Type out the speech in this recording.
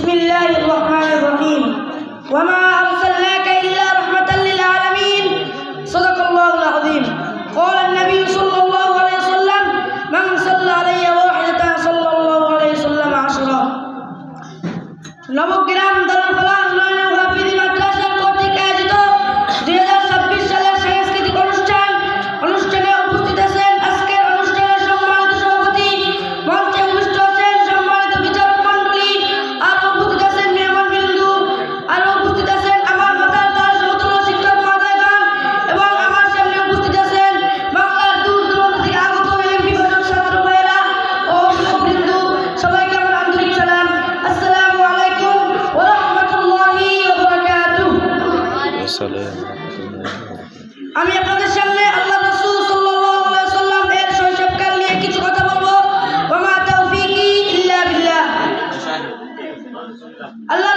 বিসমিল্লাহির রহমানির রহিম ওয়া মা আরসালনাকা ইল্লা রাহমাতাল লিল আলামিন সাদাকাল্লাহুল আযীম قال النبي صلى الله عليه وسلم من صلى علي واحدة صلى الله عليه وسلم عشرة নবগ্রাম দারুল ফালাহ নয়ন হাফিজি মাদ্রাসা কর্তৃক আয়োজিত 2026 সালের সাংস্কৃতিক অনুষ্ঠানে উপস্থিত আছেন আজকের অনুষ্ঠানের সম্মানিত সভাপতি, মঞ্চে উপস্থিত আছেন সম্মানিত বিচারক মণ্ডলী, আরো উপস্থিত আছেন মেহমানবৃন্দ, আরো উপস্থিত আছেন আমার মাতার তার সমতুল্য শিক্ষক মহোদয়গণ এবং আমার সামনে উপস্থিত আছেন বাংলার দূর দূরান্ত থেকে আগত এলএম বিভাগের ছাত্র ভাইয়েরা ও অভিভাবকবৃন্দ, সবাইকে আমার আন্তরিক সালাম। আসসালামু আলাইকুম ওয়া রাহমাতুল্লাহি ওয়া বারাকাতুহু। আমি আপনাদের সামনে আল্লাহ রাসূল সাল্লাল্লাহু আলাইহি ওয়াসাল্লাম এর শৈশবকাল নিয়ে কিছু কথা বলবো। ওয়া মা তাওফীকি ইল্লা বিল্লাহ। আল্লাহ